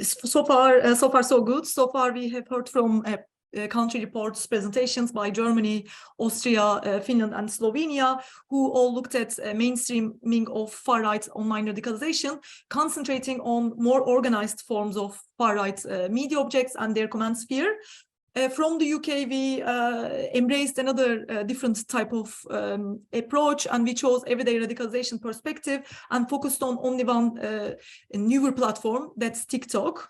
so far so good. So far we have heard from country reports, presentations by Germany, Austria, Finland, and Slovenia, who all looked at mainstreaming of far-right online radicalization, concentrating on more organized forms of far-right media objects and their command sphere. From the UK, we embraced another different type of approach, and we chose everyday radicalization perspective and focused on only one newer platform, that's TikTok.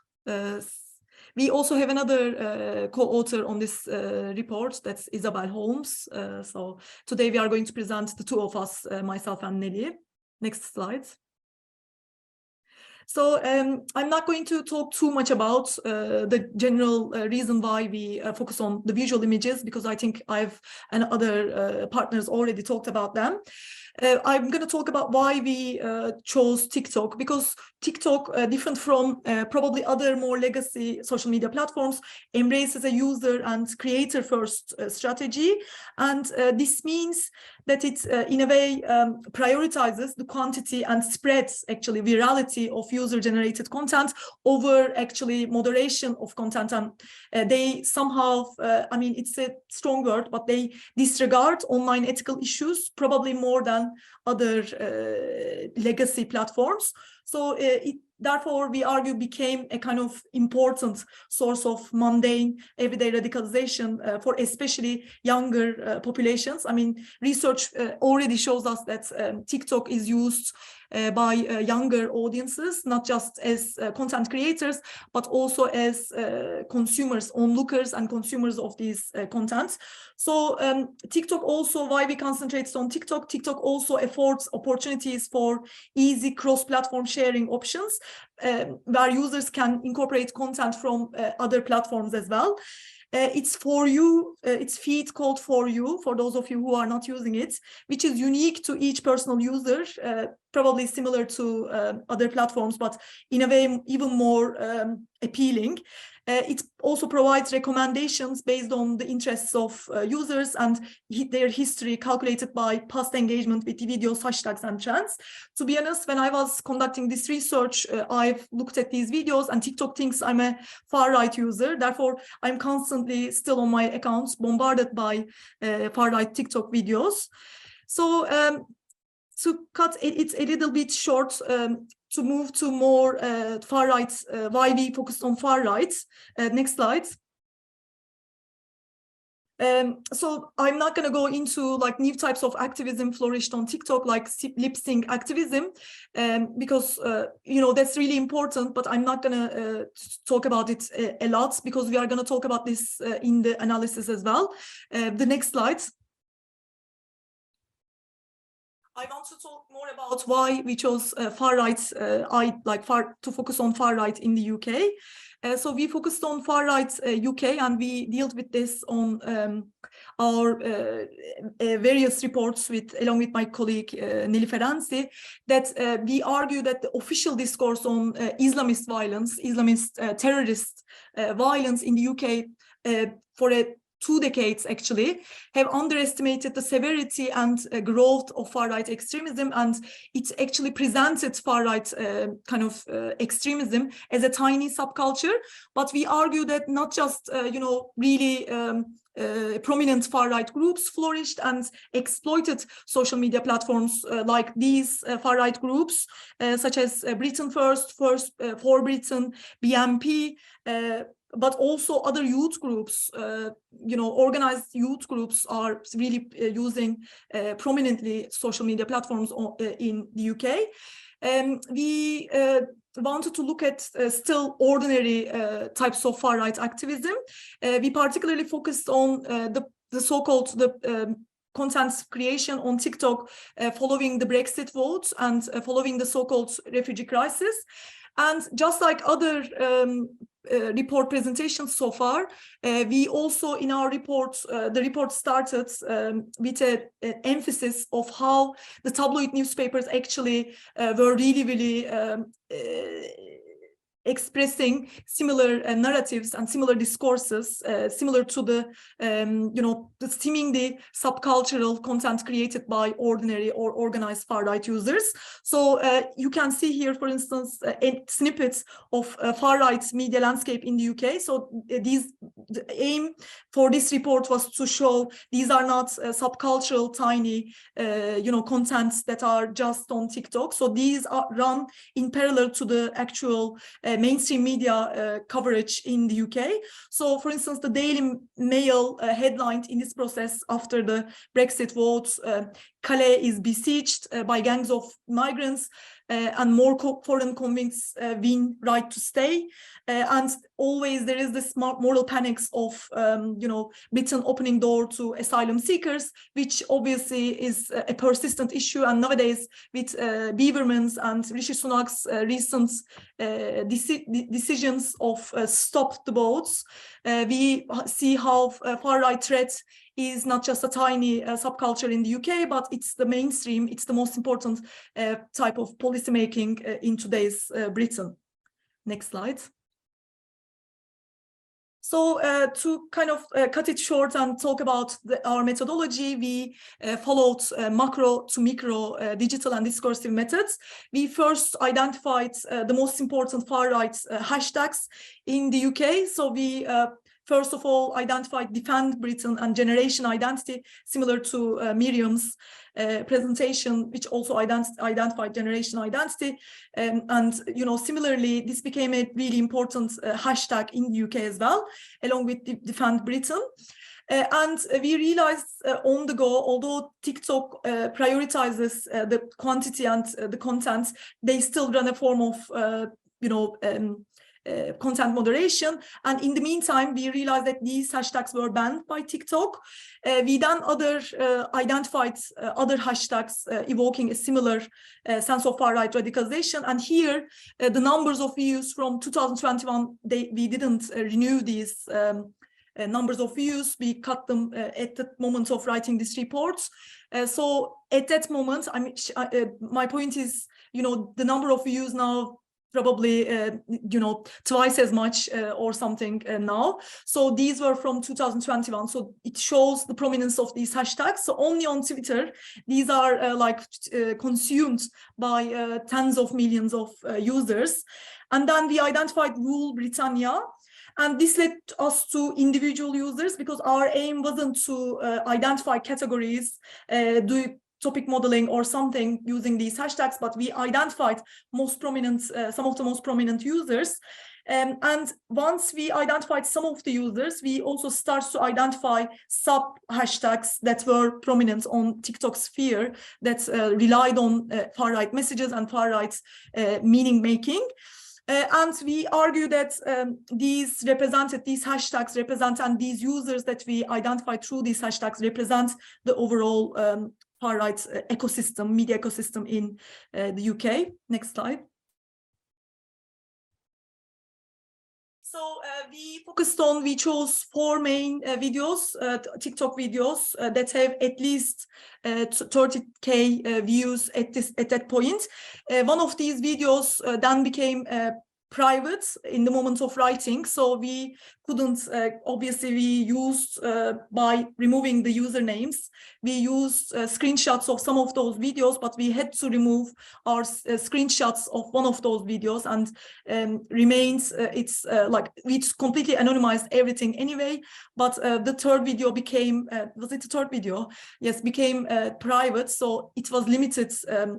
We also have another co-author on this report, that's Isabel Holmes. So today we are going to present the two of us, myself and Nelli. Next slide. So I'm not going to talk too much about the general reason why we focus on the visual images, because I think I've and other partners already talked about them. I'm going to talk about why we chose TikTok, because TikTok, different from probably other more legacy social media platforms, embraces a user and creator first strategy. And this means that it, in a way, prioritizes the quantity and spreads actually virality of user generated content over actually moderation of content. And they somehow, I mean, it's a strong word, but they disregard online ethical issues probably more than other legacy platforms. So therefore, we argue became a kind of important source of mundane everyday radicalization for especially younger populations. I mean, research already shows us that TikTok is used by younger audiences, not just as content creators, but also as consumers, onlookers and consumers of these contents. So TikTok also, why we concentrate on TikTok, TikTok also affords opportunities for easy cross-platform sharing options, where users can incorporate content from other platforms as well. It's For You, it's feed called For You, for those of you who are not using it, which is unique to each personal user, probably similar to other platforms, but in a way even more appealing. It also provides recommendations based on the interests of users and their history calculated by past engagement with the videos, hashtags, and trends. To be honest, when I was conducting this research, I've looked at these videos and TikTok thinks I'm a far-right user. Therefore, I'm constantly still on my accounts bombarded by far-right TikTok videos. So to cut it a little bit short, to move to more far right, why we focused on far right. Next slide. So I'm not going to go into like new types of activism flourished on TikTok, like lip sync activism, because you know, that's really important, but I'm not going to talk about it a lot, because we are going to talk about this in the analysis as well. The next slide. I want to talk more about why we chose far right, to focus on far right in the UK. So we focused on far right UK, and we dealt with this on our various reports along with my colleague Nelli Ferenczi, that we argue that the official discourse on Islamist violence, Islamist terrorist violence in the UK for 2 decades actually have underestimated the severity and growth of far-right extremism, and it actually presented far-right kind of extremism as a tiny subculture. But we argue that not just you know, really prominent far-right groups flourished and exploited social media platforms like these far-right groups, such as Britain First, For Britain, BNP, but also other youth groups, you know, organized youth groups are really using prominently social media platforms in the UK. We wanted to look at still ordinary types of far-right activism. We particularly focused on the so-called content creation on TikTok following the Brexit vote and following the so-called refugee crisis. And just like other report presentations so far, we also in our report, the report started with an emphasis of how the tabloid newspapers actually were really expressing similar narratives and similar discourses, similar to the, the seemingly subcultural content created by ordinary or organized far-right users. So you can see here, for instance, snippets of far-right media landscape in the UK. So the aim for this report was to show these are not subcultural, tiny, contents that are just on TikTok. So these are run in parallel to the actual mainstream media coverage in the UK. So, for instance, the Daily Mail headlined in this process after the Brexit vote, Calais is besieged by gangs of migrants, and more foreign convicts win right to stay. And always there is this moral panics of, Britain opening door to asylum seekers, which obviously is a persistent issue. And nowadays, with Beaverman's and Rishi Sunak's recent decisions of stop the boats, we see how far-right threat is not just a tiny subculture in the UK, but it's the mainstream, it's the most important type of policymaking in today's Britain. Next slide. So to kind of cut it short and talk about our methodology, we followed macro to micro digital and discursive methods. We first identified the most important far-right hashtags in the UK. So we first of all identified Defend Britain and Generation Identity, similar to Miriam's presentation, which also identified generation identity. And similarly, this became a really important hashtag in the UK as well, along with Defend Britain. And we realized on the go, although TikTok prioritizes the quantity and the content, they still run a form of, content moderation. And in the meantime, we realized that these hashtags were banned by TikTok. We then identified other hashtags evoking a similar sense of far-right radicalization. And here, the numbers of views from 2021, we didn't renew these numbers of views. We cut them at the moment of writing this report. So at that moment, my point is, the number of views now probably, twice as much or something now. So these were from 2021. So it shows the prominence of these hashtags. So only on Twitter, these are consumed by tens of millions of users. And then we identified Rule Britannia. And this led us to individual users, because our aim wasn't to identify categories, do topic modeling or something using these hashtags, but we identified some of the most prominent users. And once we identified some of the users, we also start to identify sub-hashtags that were prominent on TikTok sphere that relied on far-right messages and far-right meaning making. And we argue that these hashtags represent, and these users that we identified through these hashtags represent the overall far-right ecosystem, media ecosystem in the UK. Next slide. So we chose 4 main videos, TikTok videos that have at least 30K views at that point. One of these videos then became private in the moment of writing, so we couldn't, obviously we used, by removing the usernames, we used screenshots of some of those videos, but we had to remove our screenshots of one of those videos, and remains, we completely anonymized everything anyway, but the third video became, was it the third video? Yes, became private, so it was limited.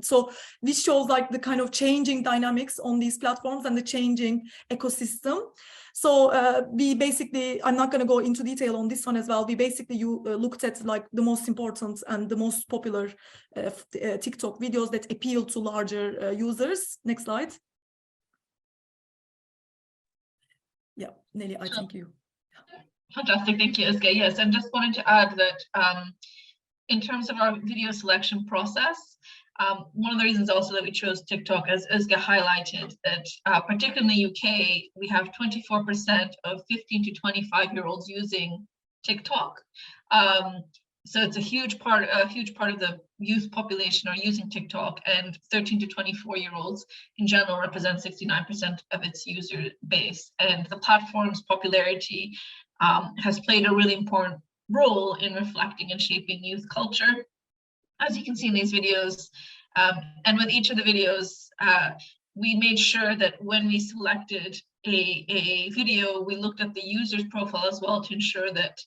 So this shows like the kind of changing dynamics on these platforms and the changing ecosystem. So we basically, I'm not going to go into detail on this one as well. We basically looked at like the most important and the most popular TikTok videos that appeal to larger users. Next slide. Yeah, Nelly, I thank you. Fantastic, thank you, Ozge. Yes, and just wanted to add that in terms of our video selection process, one of the reasons also that we chose TikTok, as Ozge highlighted, that particularly in the UK, we have 24% of 15 to 25-year-olds using TikTok. So it's a huge part of the youth population are using TikTok, and 13 to 24-year-olds in general represent 69% of its user base. And the platform's popularity has played a really important role in reflecting and shaping youth culture, as you can see in these videos. And with each of the videos, we made sure that when we selected a video, we looked at the user's profile as well to ensure that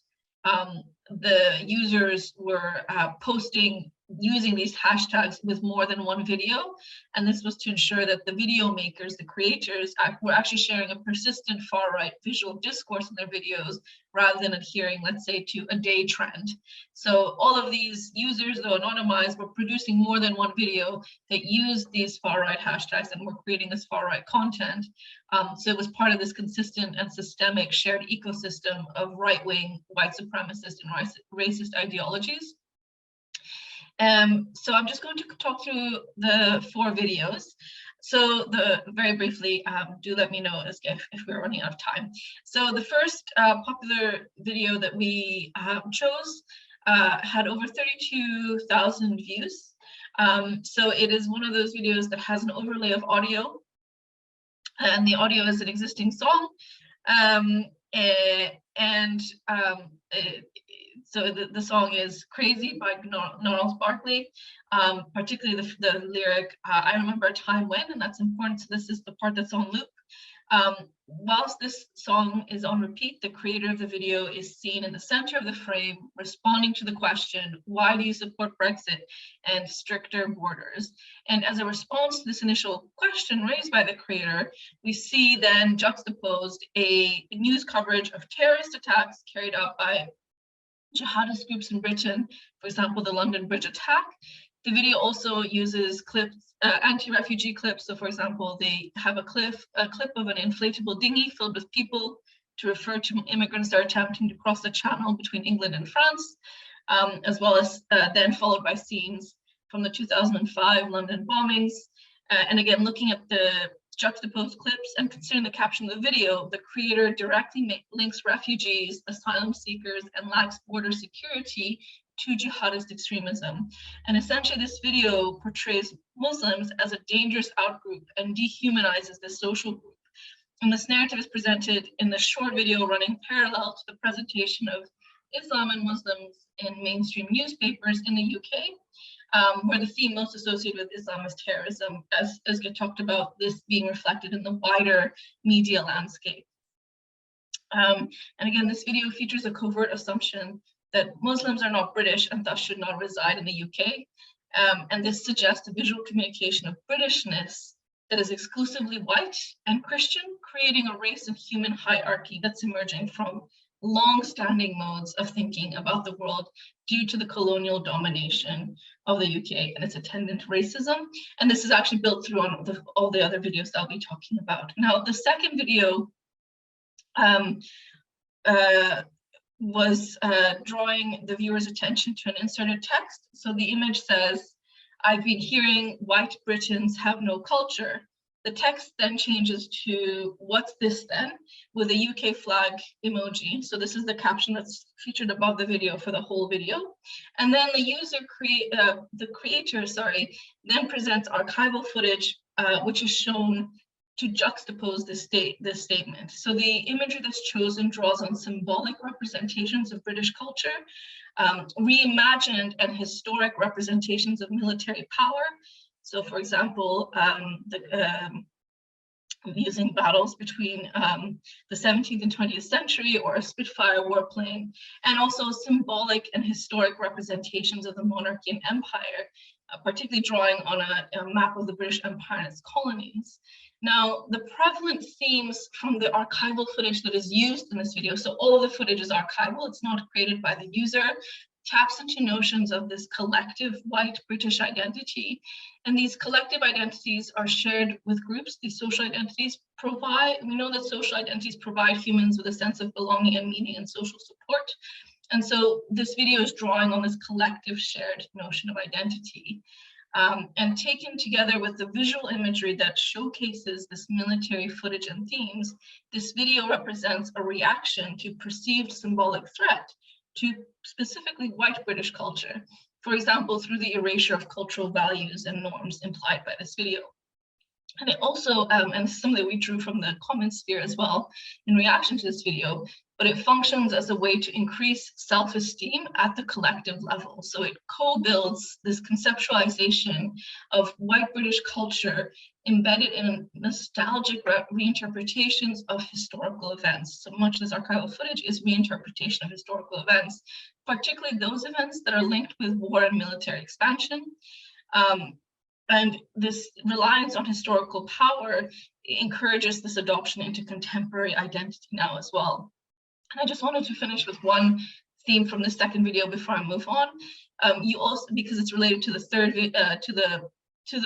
the users were posting using these hashtags with more than one video. And this was to ensure that the video makers, the creators, were actually sharing a persistent far-right visual discourse in their videos rather than adhering, let's say, to a day trend. So all of these users, though anonymized, were producing more than one video that used these far-right hashtags and were creating this far-right content. So it was part of this consistent and systemic shared ecosystem of right-wing, white supremacist, and racist ideologies. So I'm just going to talk through the 4 videos. So very briefly, do let me know if we're running out of time. So the first popular video that we chose had over 32,000 views. So it is one of those videos that has an overlay of audio, and the audio is an existing song. So the song is Crazy by Gnarls Barkley, particularly the lyric, I remember a time when, and that's important. So this is the part that's on loop. Whilst this song is on repeat, the creator of the video is seen in the center of the frame, responding to the question, why do you support Brexit and stricter borders? And as a response to this initial question raised by the creator, we see then juxtaposed a news coverage of terrorist attacks carried out by jihadist groups in Britain, for example, the London Bridge attack. The video also uses clips, anti-refugee clips. So, for example, they have a clip of an inflatable dinghy filled with people to refer to immigrants that are attempting to cross the channel between England and France, as well as then followed by scenes from the 2005 London bombings. And again, looking at the juxtaposed clips and considering the caption of the video, the creator directly links refugees, asylum seekers, and lax border security to jihadist extremism. And essentially this video portrays Muslims as a dangerous outgroup and dehumanizes the social group. And this narrative is presented in the short video running parallel to the presentation of Islam and Muslims in mainstream newspapers in the UK, where the theme most associated with Islam is terrorism, as Ozge talked about, this being reflected in the wider media landscape. And again, this video features a covert assumption that Muslims are not British and thus should not reside in the UK. And this suggests a visual communication of Britishness that is exclusively white and Christian, creating a race and human hierarchy that's emerging from long-standing modes of thinking about the world due to the colonial domination of the UK and its attendant racism. And this is actually built through on all the other videos that I'll be talking about. Now, the second video was drawing the viewer's attention to an inserted text. So the image says, "I've been hearing white Britons have no culture." The text then changes to "What's this then?" with a UK flag emoji. So this is the caption that's featured above the video for the whole video. And then the creator, then presents archival footage, which is shown to juxtapose this statement. So the imagery that's chosen draws on symbolic representations of British culture, reimagined and historic representations of military power. So, for example, using battles between the 17th and 20th century, or a Spitfire warplane, and also symbolic and historic representations of the monarchy and empire, particularly drawing on a map of the British Empire and its colonies. Now, the prevalent themes from the archival footage that is used in this video, so all of the footage is archival, it's not created by the user, taps into notions of this collective white British identity. And these collective identities are shared with groups. These social identities we know that social identities provide humans with a sense of belonging and meaning and social support. And so this video is drawing on this collective shared notion of identity. And taken together with the visual imagery that showcases this military footage and themes, this video represents a reaction to perceived symbolic threat to specifically white British culture, for example, through the erasure of cultural values and norms implied by this video. And it also, and this is something that we drew from the comment sphere as well in reaction to this video, but it functions as a way to increase self-esteem at the collective level. So it co-builds this conceptualization of white British culture embedded in nostalgic reinterpretations of historical events. So much of this archival footage is reinterpretation of historical events, particularly those events that are linked with war and military expansion. And this reliance on historical power encourages this adoption into contemporary identity now as well. And I just wanted to finish with one theme from the second video before I move on. You also, because it's related to the third,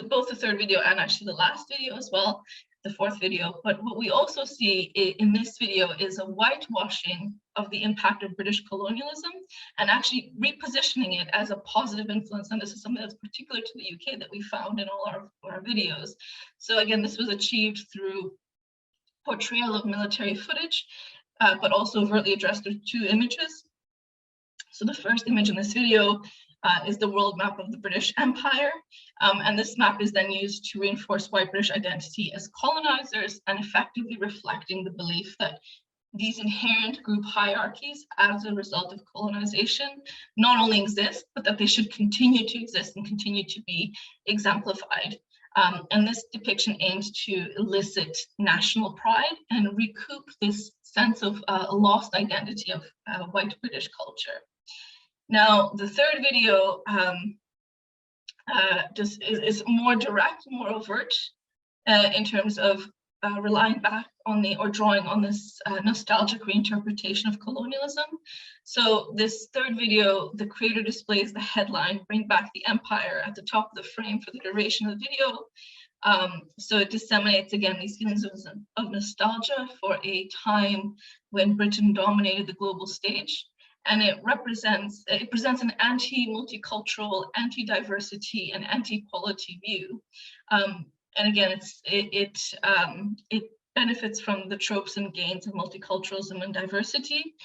both the third video and actually the last video as well, the fourth video. But what we also see in this video is a whitewashing of the impact of British colonialism and actually repositioning it as a positive influence. And this is something that's particular to the UK that we found in all our videos. So again, this was achieved through portrayal of military footage, but also overtly addressed through two images. So the first image in this video is the world map of the British Empire. And this map is then used to reinforce white British identity as colonizers and effectively reflecting the belief that these inherent group hierarchies as a result of colonization not only exist, but that they should continue to exist and continue to be exemplified. And this depiction aims to elicit national pride and recoup this sense of a lost identity of white British culture. Now, the third video just is more direct, more overt in terms of relying back on the, or drawing on this nostalgic reinterpretation of colonialism. So this third video, the creator displays the headline, "Bring Back the Empire," at the top of the frame for the duration of the video. So it disseminates, again, these feelings of nostalgia for a time when Britain dominated the global stage. And it presents an anti-multicultural, anti-diversity, and anti-equality view. And again, it benefits from the tropes and gains of multiculturalism and diversity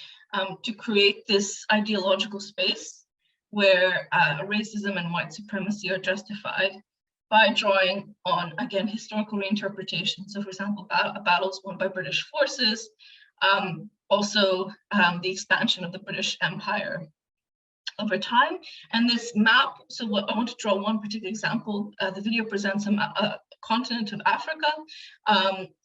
to create this ideological space where racism and white supremacy are justified by drawing on, again, historical reinterpretation. So for example, battles won by British forces, also the expansion of the British Empire over time. And this map, so what I want to draw one particular example, the video presents a continent of Africa,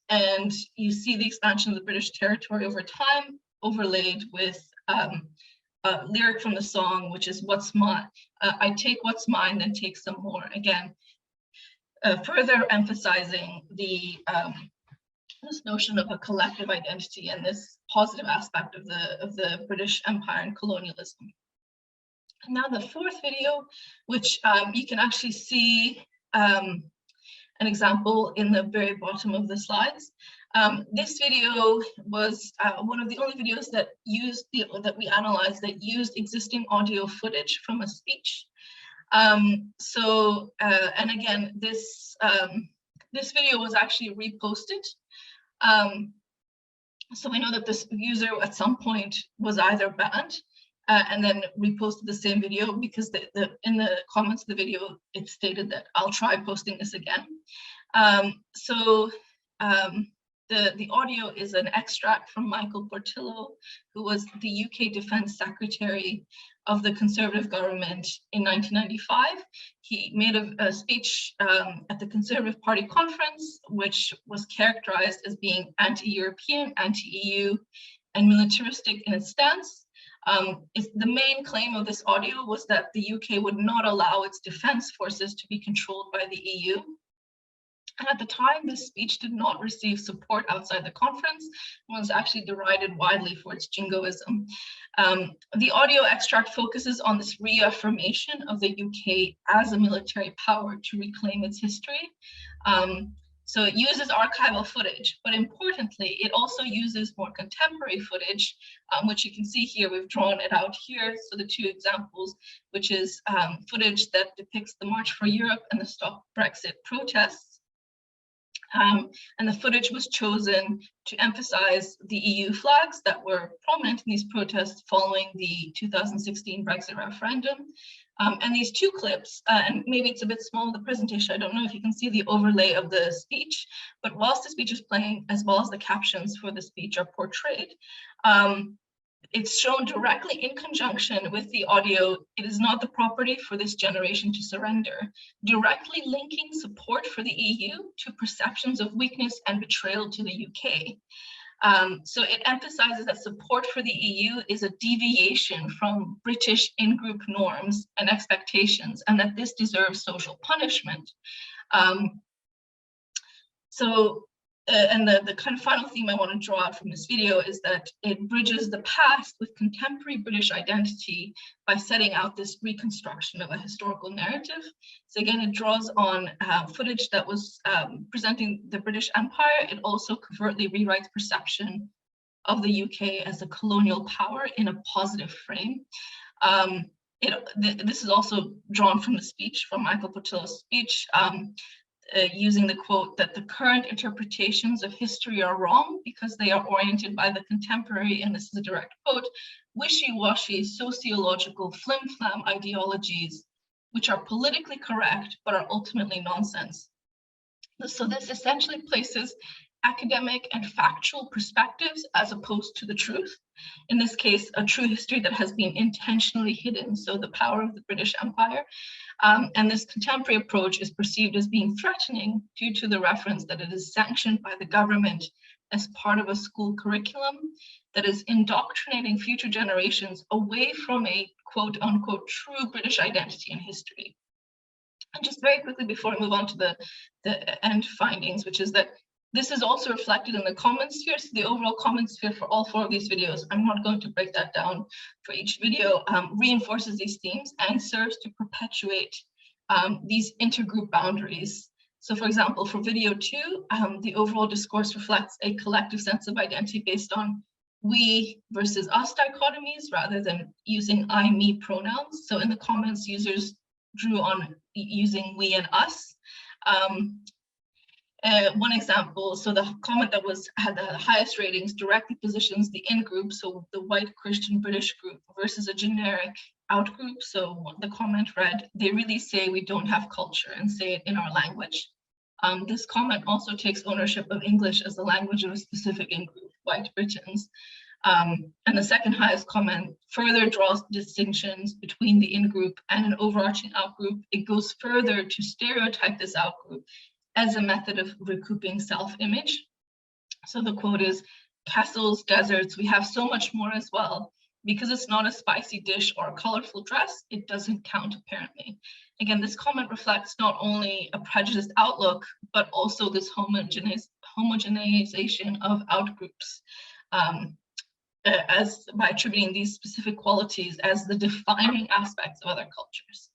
and you see the expansion of the British territory over time, overlaid with a lyric from the song, which is "What's mine? I take what's mine, then take some more." Again, further emphasizing the this notion of a collective identity and this positive aspect of the British Empire and colonialism. And now the fourth video, which you can actually see an example in the very bottom of the slides. This video was one of the only videos that we analyzed that used existing audio footage from a speech. And again, this video was actually reposted. So we know that this user at some point was either banned and then reposted the same video, because in the comments of the video, it stated that I'll try posting this again. The audio is an extract from Michael Portillo, who was the UK Defence Secretary of the Conservative government in 1995. He made a speech at the Conservative Party conference, which was characterized as being anti-European, anti-EU, and militaristic in its stance. The main claim of this audio was that the UK would not allow its defense forces to be controlled by the EU. And at the time, this speech did not receive support outside the conference and was actually derided widely for its jingoism. The audio extract focuses on this reaffirmation of the UK as a military power to reclaim its history. So it uses archival footage, but importantly, it also uses more contemporary footage, which you can see here. We've drawn it out here. So the two examples, which is footage that depicts the March for Europe and the Stop Brexit protests. And the footage was chosen to emphasize the EU flags that were prominent in these protests following the 2016 Brexit referendum. And these two clips, and maybe it's a bit small in the presentation, I don't know if you can see the overlay of the speech, but whilst the speech is playing, as well as the captions for the speech are portrayed, it's shown directly in conjunction with the audio. It is not the property for this generation to surrender, directly linking support for the EU to perceptions of weakness and betrayal to the UK. So it emphasizes that support for the EU is a deviation from British in-group norms and expectations, and that this deserves social punishment. And the kind of final theme I want to draw out from this video is that it bridges the past with contemporary British identity by setting out this reconstruction of a historical narrative. So again, it draws on footage that was presenting the British Empire. It also covertly rewrites perception of the UK as a colonial power in a positive frame. This is also drawn from the speech, from Michael Portillo's speech, using the quote that the current interpretations of history are wrong because they are oriented by the contemporary, and this is a direct quote, wishy-washy sociological flim-flam ideologies, which are politically correct but are ultimately nonsense. So this essentially places academic and factual perspectives as opposed to the truth. In this case, a true history that has been intentionally hidden, so the power of the British Empire. And this contemporary approach is perceived as being threatening due to the reference that it is sanctioned by the government as part of a school curriculum that is indoctrinating future generations away from a quote unquote true British identity and history. And just very quickly before I move on to the end findings, which is that this is also reflected in the comment sphere. So the overall comment sphere for all 4 of these videos, I'm not going to break that down for each video, reinforces these themes and serves to perpetuate these intergroup boundaries. So for example, for video 2, the overall discourse reflects a collective sense of identity based on we versus us dichotomies rather than using I, me pronouns. So in the comments, users drew on using we and us. One example, so the comment that had the highest ratings directly positions the in-group, so the white Christian British group, versus a generic out-group. So the comment read, they really say we don't have culture and say it in our language. This comment also takes ownership of English as the language of a specific in-group, white Britons. And the second highest comment further draws distinctions between the in-group and an overarching out-group. It goes further to stereotype this out-group as a method of recouping self-image. So the quote is, castles, deserts, we have so much more as well. Because it's not a spicy dish or a colorful dress, it doesn't count apparently. Again, this comment reflects not only a prejudiced outlook, but also this homogenization of outgroups as by attributing these specific qualities as the defining aspects of other cultures.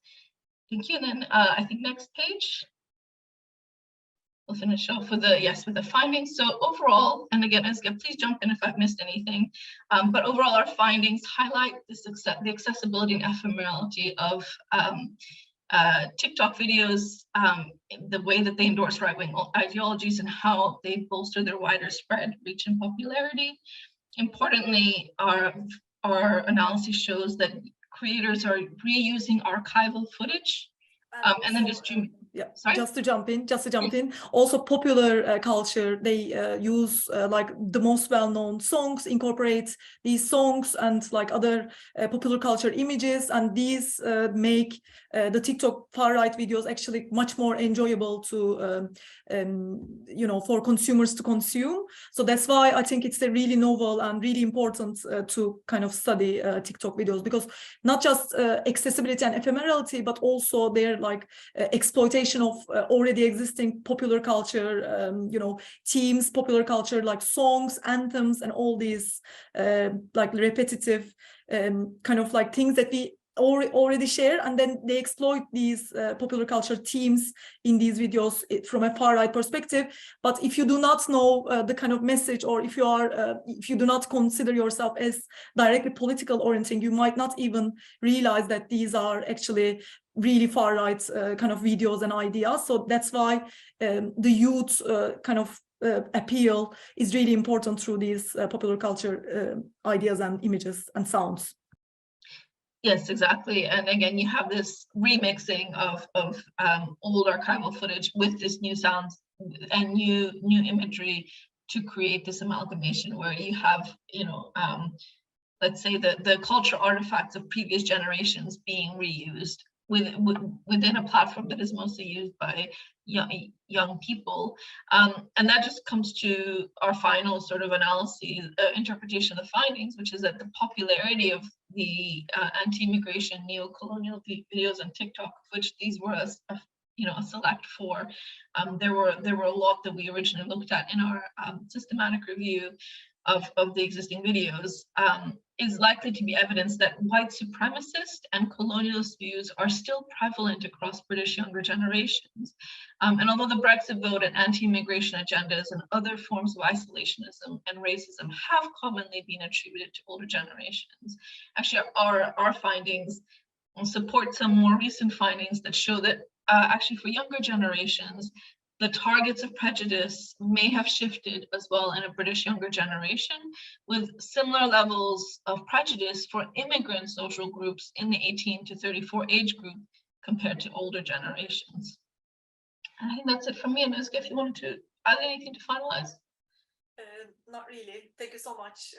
Thank you. And then I think next page. We'll finish off with the findings. So overall, and again, Ozge, please jump in if I've missed anything. But overall, our findings highlight the accessibility and ephemerality of TikTok videos, the way that they endorse right-wing ideologies and how they bolster their wider spread, reach, and popularity. Importantly, our analysis shows that creators are reusing archival footage, and then just yeah, sorry? just to jump in. Also, popular culture, they use like the most well-known songs, incorporate these songs and like other popular culture images, and these make the TikTok far-right videos actually much more enjoyable to, for consumers to consume. So that's why I think it's a really novel and really important to kind of study TikTok videos, because not just accessibility and ephemerality, but also their like exploitation of already existing popular culture, themes, popular culture, like songs, anthems, and all these like repetitive kind of like things that we already share, and then they exploit these popular culture themes in these videos from a far-right perspective. But if you do not know the kind of message, or if you do not consider yourself as directly political orienting, you might not even realize that these are actually really far right kind of videos and ideas. So that's why the youth kind of appeal is really important through these popular culture ideas and images and sounds. Yes, exactly. And again, you have this remixing of old archival footage with this new sounds and new imagery to create this amalgamation where you have, you know, let's say the cultural artifacts of previous generations being reused within a platform that is mostly used by young people. And that just comes to our final sort of analysis, interpretation of the findings, which is that the popularity of the anti-immigration neo-colonial videos on TikTok, which these were a select for. There were a lot that we originally looked at in our systematic review of the existing videos, is likely to be evidence that white supremacist and colonialist views are still prevalent across British younger generations. And although the Brexit vote and anti-immigration agendas and other forms of isolationism and racism have commonly been attributed to older generations, actually our findings support some more recent findings that show that actually for younger generations, the targets of prejudice may have shifted as well in a British younger generation, with similar levels of prejudice for immigrant social groups in the 18 to 34 age group compared to older generations. And I think that's it from me. And Ozge, if you wanted to add anything to finalize. Not really. Thank you so much.